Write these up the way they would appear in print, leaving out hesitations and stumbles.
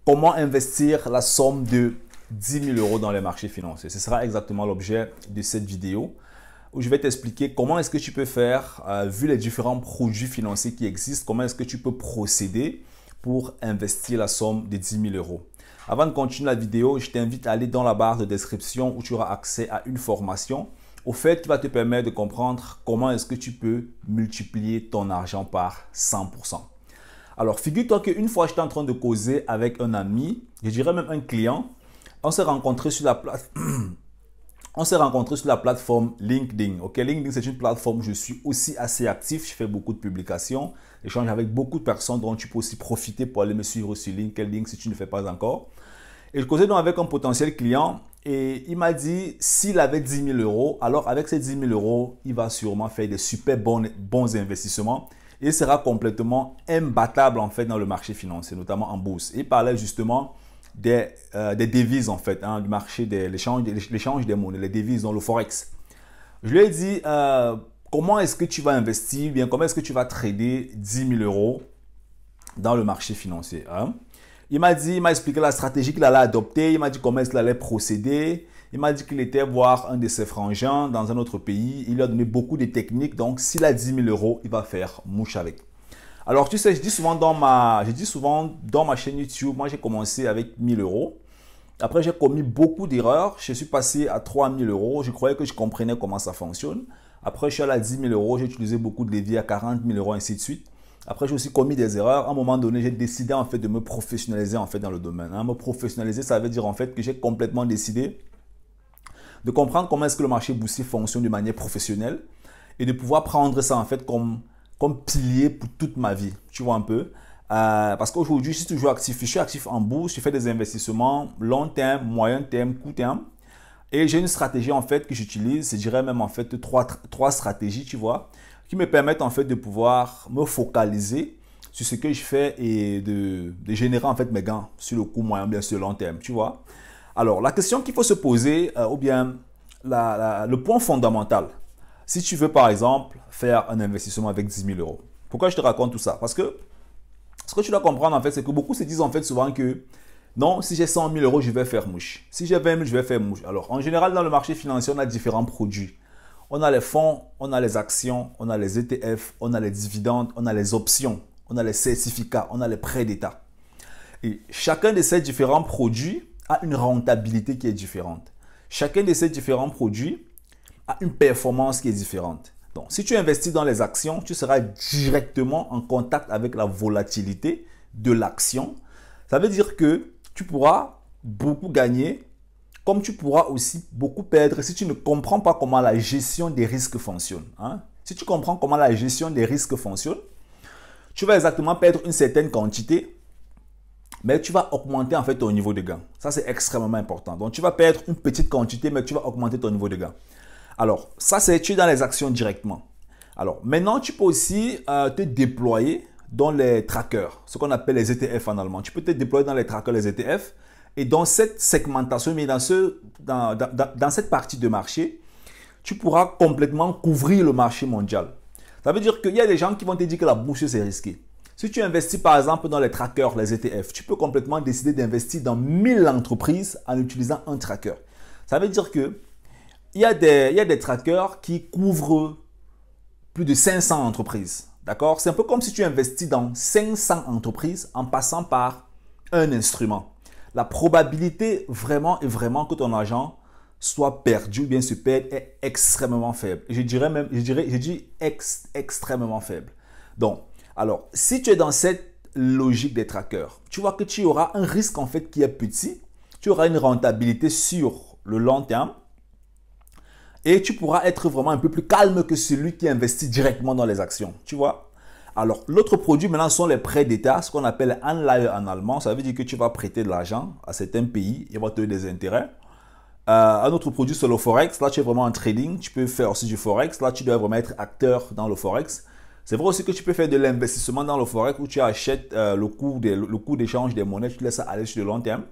comment investir la somme de 10 000 euros dans les marchés financiers. Ce sera exactement l'objet de cette vidéo où je vais t'expliquer comment est-ce que tu peux faire, vu les différents produits financiers qui existent, comment est-ce que tu peux procéder pour investir la somme de 10 000 euros. Avant de continuer la vidéo, je t'invite à aller dans la barre de description où tu auras accès à une formation au fait qui va te permettre de comprendre comment est-ce que tu peux multiplier ton argent par 100%. Alors, figure-toi qu'une fois, j'étais en train de causer avec un ami, je dirais même un client. On s'est rencontrés sur la plateforme LinkedIn. Ok, LinkedIn, c'est une plateforme où je suis aussi assez actif. Je fais beaucoup de publications, j'échange avec beaucoup de personnes dont tu peux aussi profiter pour aller me suivre sur LinkedIn si tu ne le fais pas encore. Et je causais donc avec un potentiel client et il m'a dit s'il avait 10 000 euros, alors avec ces 10 000 euros, il va sûrement faire des super bons investissements. Et il sera complètement imbattable en fait dans le marché financier, notamment en bourse. Il parlait justement des devises en fait, du marché de l'échange des monnaies, les devises dans le forex. Je lui ai dit comment est-ce que tu vas investir, bien comment est-ce que tu vas trader 10 000 euros dans le marché financier. Il m'a expliqué la stratégie qu'il allait adopter, il m'a dit comment est-ce qu'il allait procéder. Il m'a dit qu'il était voir un de ses frangins dans un autre pays. Il lui a donné beaucoup de techniques. Donc, s'il a 10 000 euros, il va faire mouche avec. Alors, tu sais, je dis souvent dans ma chaîne YouTube, moi, j'ai commencé avec 1 000 euros. Après, j'ai commis beaucoup d'erreurs. Je suis passé à 3 000 euros. Je croyais que je comprenais comment ça fonctionne. Après, je suis allé à 10 000 euros. J'ai utilisé beaucoup de leviers à 40 000 euros, ainsi de suite. Après, j'ai aussi commis des erreurs. À un moment donné, j'ai décidé en fait de me professionnaliser en fait dans le domaine. Me professionnaliser, ça veut dire en fait que j'ai complètement décidé de comprendre comment est-ce que le marché boursier fonctionne de manière professionnelle et de pouvoir prendre ça en fait comme pilier pour toute ma vie. Tu vois un peu. Parce qu'aujourd'hui, je suis toujours actif. Je suis actif en bourse. Je fais des investissements long terme, moyen terme, court terme. Et j'ai une stratégie en fait que j'utilise. Je dirais même en fait trois stratégies, tu vois, qui me permettent en fait de pouvoir me focaliser sur ce que je fais et de générer en fait mes gains sur le court, moyen, bien sûr long terme, tu vois. Alors, la question qu'il faut se poser, ou bien le point fondamental, si tu veux par exemple faire un investissement avec 10 000 euros. Pourquoi je te raconte tout ça? Parce que ce que tu dois comprendre en fait, c'est que beaucoup se disent en fait souvent que non, si j'ai 100 000 euros, je vais faire mouche. Si j'ai 20 000, je vais faire mouche. Alors, en général, dans le marché financier, on a différents produits. On a les fonds, on a les actions, on a les ETF, on a les dividendes, on a les options, on a les certificats, on a les prêts d'État. Et chacun de ces différents produits a une rentabilité qui est différente. Chacun de ces différents produits a une performance qui est différente. Donc, si tu investis dans les actions, tu seras directement en contact avec la volatilité de l'action. Ça veut dire que tu pourras beaucoup gagner, comme tu pourras aussi beaucoup perdre si tu ne comprends pas comment la gestion des risques fonctionne. Si tu comprends comment la gestion des risques fonctionne, tu vas exactement perdre une certaine quantité, mais tu vas augmenter en fait ton niveau de gain. Ça, c'est extrêmement important. Donc, tu vas perdre une petite quantité, mais tu vas augmenter ton niveau de gain. Alors, ça, c'est tu es dans les actions directement. Alors, maintenant, tu peux aussi te déployer dans les trackers, ce qu'on appelle les ETF en allemand. Tu peux te déployer dans les trackers, les ETF. Et dans cette segmentation, mais dans cette partie de marché, tu pourras complètement couvrir le marché mondial. Ça veut dire qu'il y a des gens qui vont te dire que la bourse, c'est risqué. Si tu investis par exemple dans les trackers, les ETF, tu peux complètement décider d'investir dans 1000 entreprises en utilisant un tracker. Ça veut dire qu'il y a des trackers qui couvrent plus de 500 entreprises. D'accord? C'est un peu comme si tu investis dans 500 entreprises en passant par un instrument. La probabilité vraiment que ton argent soit perdu ou bien se perde est extrêmement faible. Je dis extrêmement faible. Donc, alors, si tu es dans cette logique des trackers, tu vois que tu auras un risque en fait qui est petit, tu auras une rentabilité sur le long terme et tu pourras être vraiment un peu plus calme que celui qui investit directement dans les actions, tu vois. Alors, l'autre produit maintenant sont les prêts d'État, ce qu'on appelle Anleihe en allemand. Ça veut dire que tu vas prêter de l'argent à certains pays et va te donner des intérêts. Un autre produit, c'est le Forex. Là, tu es vraiment en trading. Tu peux faire aussi du Forex. Là, tu dois vraiment être acteur dans le Forex. C'est vrai aussi que tu peux faire de l'investissement dans le Forex où tu achètes le coût d'échange des monnaies. Tu laisses ça aller sur le long terme.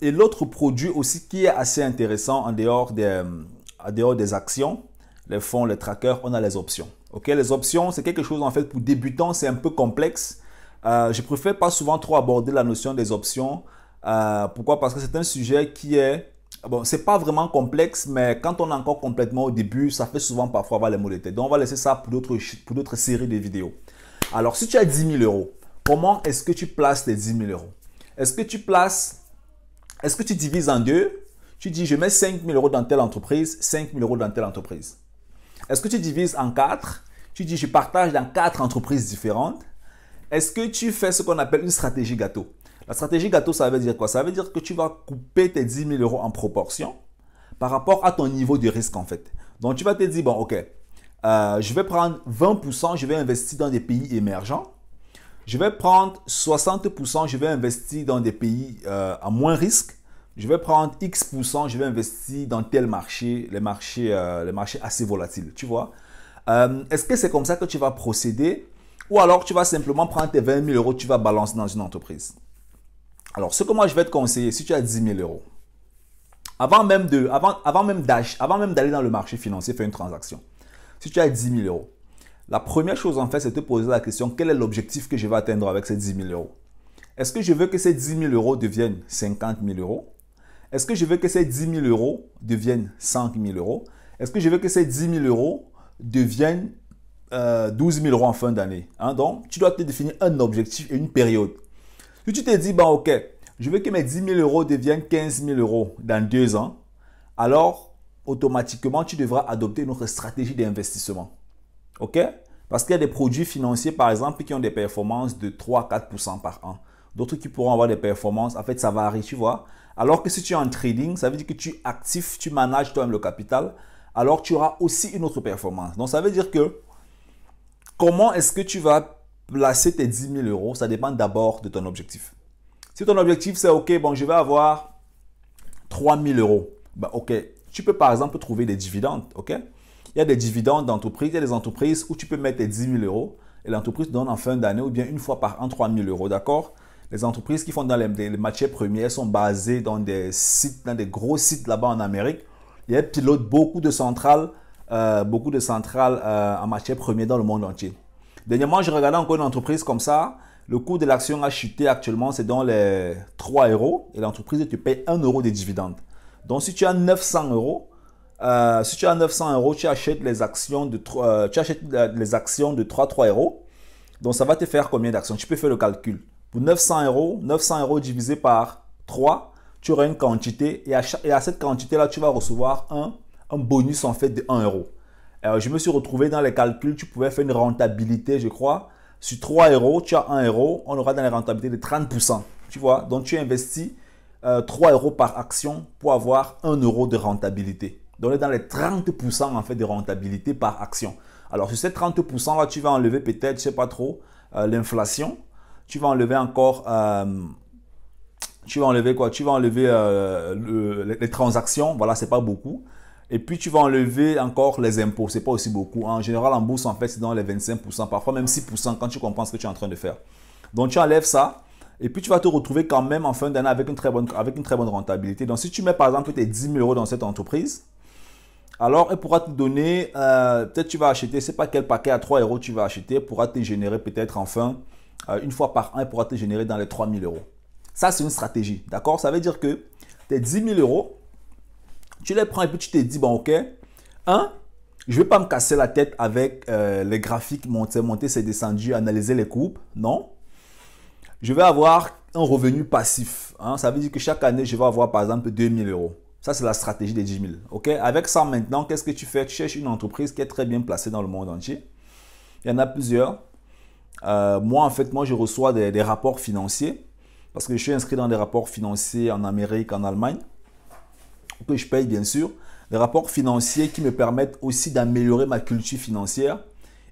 Et l'autre produit aussi qui est assez intéressant en dehors des actions, les fonds, les trackers, on a les options. Ok, les options, c'est quelque chose en fait pour débutants, c'est un peu complexe. Je préfère pas souvent trop aborder la notion des options. Pourquoi? Parce que c'est un sujet qui est... Bon, c'est pas vraiment complexe, mais quand on est encore complètement au début, ça fait souvent parfois avoir les mots de tête. Donc, on va laisser ça pour d'autres séries de vidéos. Alors, si tu as 10 000 euros, comment est-ce que tu places tes 10 000 euros? Est-ce que tu divises en deux? Tu dis, je mets 5 000 euros dans telle entreprise, 5 000 euros dans telle entreprise. Est-ce que tu divises en 4? Tu dis, je partage dans 4 entreprises différentes. Est-ce que tu fais ce qu'on appelle une stratégie gâteau? La stratégie gâteau, ça veut dire quoi? Ça veut dire que tu vas couper tes 10 000 euros en proportion par rapport à ton niveau de risque en fait. Donc, tu vas te dire, bon, ok, je vais prendre 20%, je vais investir dans des pays émergents. Je vais prendre 60%, je vais investir dans des pays à moins risque. Je vais prendre X%, je vais investir dans tel marché, les marchés assez volatiles, tu vois. Est-ce que c'est comme ça que tu vas procéder? Ou alors tu vas simplement prendre tes 20 000 euros, tu vas balancer dans une entreprise? Alors, ce que moi je vais te conseiller, si tu as 10 000 euros, avant même d'aller dans le marché financier faire une transaction, si tu as 10 000 euros, la première chose en fait, c'est de te poser la question, quel est l'objectif que je vais atteindre avec ces 10 000 euros? Est-ce que je veux que ces 10 000 euros deviennent 50 000 euros? Est-ce que je veux que ces 10 000 euros deviennent 5 000 euros? Est-ce que je veux que ces 10 000 euros deviennent 12 000 euros en fin d'année? Donc, tu dois te définir un objectif et une période. Si tu te dis, bon, ok, je veux que mes 10 000 euros deviennent 15 000 euros dans 2 ans, alors automatiquement, tu devras adopter une autre stratégie d'investissement. Ok? Parce qu'il y a des produits financiers, par exemple, qui ont des performances de 3-4% par an. D'autres qui pourront avoir des performances, en fait, ça varie, tu vois. Alors que si tu es en trading, ça veut dire que tu es actif, tu manages toi-même le capital, alors tu auras aussi une autre performance. Donc, ça veut dire que comment est-ce que tu vas placer tes 10 000 euros? Ça dépend d'abord de ton objectif. Si ton objectif, c'est OK, bon, je vais avoir 3 000 euros. Ben, OK, tu peux par exemple trouver des dividendes, OK? Il y a des dividendes d'entreprise, il y a des entreprises où tu peux mettre tes 10 000 euros et l'entreprise donne en fin d'année ou bien une fois par an 3 000 euros, d'accord? Les entreprises qui font dans les matières premières sont basées dans des sites, dans des gros sites là-bas en Amérique. Il y a pilotent beaucoup de centrales en matières premières dans le monde entier. Dernièrement, je regardais encore une entreprise comme ça. Le cours de l'action a chuté actuellement, c'est dans les 3 euros et l'entreprise te paye 1 euro de dividendes. Donc, si tu as 900 euros, tu achètes les actions de 3 euros. Donc, ça va te faire combien d'actions? Tu peux faire le calcul. Pour 900 euros divisé par 3, tu auras une quantité et à cette quantité-là, tu vas recevoir un bonus en fait de 1 euro. Alors, je me suis retrouvé dans les calculs, tu pouvais faire une rentabilité, je crois. Sur 3 euros, tu as 1 euro, on aura dans les rentabilités de 30%. Tu vois, donc tu investis 3 euros par action pour avoir 1 euro de rentabilité. Donc, on est dans les 30% en fait de rentabilité par action. Alors, sur ces 30% là, tu vas enlever peut-être, je ne sais pas trop, l'inflation. Tu vas enlever encore, tu vas enlever quoi? Tu vas enlever les transactions, voilà, c'est pas beaucoup. Et puis, tu vas enlever encore les impôts. Ce n'est pas aussi beaucoup. En général, en bourse, en fait, c'est dans les 25%, parfois même 6% quand tu comprends ce que tu es en train de faire. Donc, tu enlèves ça. Et puis, tu vas te retrouver quand même en fin d'année avec une très bonne rentabilité. Donc, si tu mets par exemple tes 10 000 euros dans cette entreprise, alors elle pourra te donner, peut-être tu vas acheter, je ne sais pas quel paquet à 3 euros tu vas acheter, pourra te générer peut-être enfin, une fois par an, elle pourra te générer dans les 3 000 euros. Ça, c'est une stratégie. D'accord? Ça veut dire que tes 10 000 euros, tu les prends et puis tu te dis, bon, ok, je ne vais pas me casser la tête avec les graphiques, monter, c'est descendu, analyser les courbes. Non. Je vais avoir un revenu passif. Ça veut dire que chaque année, je vais avoir par exemple 2 000 euros. Ça, c'est la stratégie des 10 000. Ok. Avec ça, maintenant, qu'est-ce que tu fais? Tu cherches une entreprise qui est très bien placée dans le monde entier. Il y en a plusieurs. Moi, en fait, je reçois des rapports financiers parce que je suis inscrit dans des rapports financiers en Amérique, en Allemagne, que je paye bien sûr, des rapports financiers qui me permettent aussi d'améliorer ma culture financière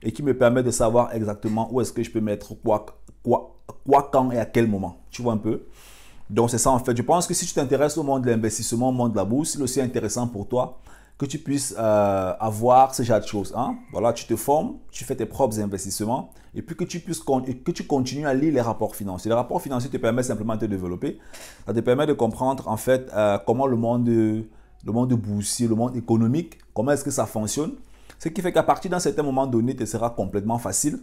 et qui me permettent de savoir exactement où est-ce que je peux mettre quoi, quand et à quel moment. Tu vois un peu? Donc c'est ça en fait. Je pense que si tu t'intéresses au monde de l'investissement, au monde de la bourse, c'est aussi intéressant pour toi que tu puisses avoir ce genre de choses. Voilà, tu te formes, tu fais tes propres investissements et puis que tu continues à lire les rapports financiers. Les rapports financiers te permettent simplement de te développer. Ça te permet de comprendre en fait comment le monde boursier, le monde économique, comment est-ce que ça fonctionne. Ce qui fait qu'à partir d'un certain moment donné, ce sera complètement facile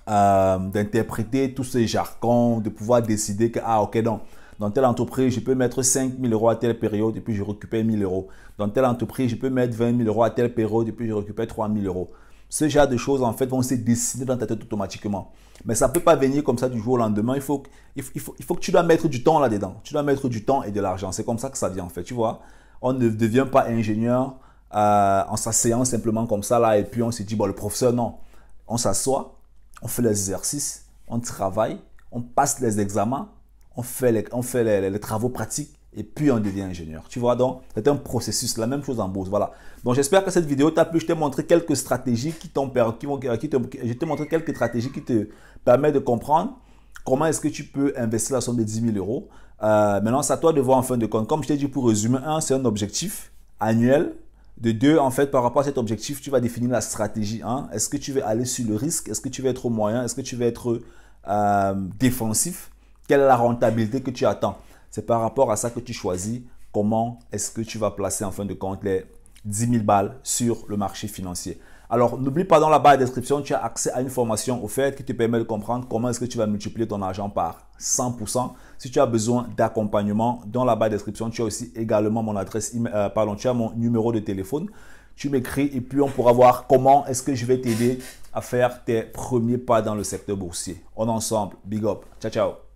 d'interpréter tous ces jargons, de pouvoir décider que, ah ok, donc, dans telle entreprise, je peux mettre 5 000 euros à telle période et puis je récupère 1 000 euros. Dans telle entreprise, je peux mettre 20 000 euros à telle période et puis je récupère 3 000 euros. Ce genre de choses, en fait, vont se dessiner dans ta tête automatiquement. Mais ça ne peut pas venir comme ça du jour au lendemain. Il faut que tu dois mettre du temps là-dedans. Tu dois mettre du temps et de l'argent. C'est comme ça que ça vient, en fait. Tu vois, on ne devient pas ingénieur en s'asseyant simplement comme ça là et puis on se dit, bon, le professeur, non. On s'assoit, on fait les exercices, on travaille, on passe les examens, on fait les travaux pratiques et puis on devient ingénieur. Tu vois, donc c'est un processus, la même chose en bourse. Voilà. Donc j'espère que cette vidéo t'a plu. Je t'ai montré quelques stratégies je t'ai montré quelques stratégies qui te permettent de comprendre comment est-ce que tu peux investir la somme de 10 000 euros. Maintenant, c'est à toi de voir en fin de compte. Comme je t'ai dit, pour résumer, un, c'est un objectif annuel. De deux, en fait, par rapport à cet objectif, tu vas définir la stratégie. Hein. Est-ce que tu veux aller sur le risque? Est-ce que tu veux être au moyen? Est-ce que tu veux être défensif? Quelle est la rentabilité que tu attends? C'est par rapport à ça que tu choisis comment est-ce que tu vas placer en fin de compte les 10 000 balles sur le marché financier. Alors, n'oublie pas, dans la barre de description, tu as accès à une formation offerte qui te permet de comprendre comment est-ce que tu vas multiplier ton argent par 100%. Si tu as besoin d'accompagnement, dans la barre de description, tu as aussi également mon adresse email, tu as mon numéro de téléphone. Tu m'écris et puis on pourra voir comment est-ce que je vais t'aider à faire tes premiers pas dans le secteur boursier. On est ensemble. Big up. Ciao, ciao.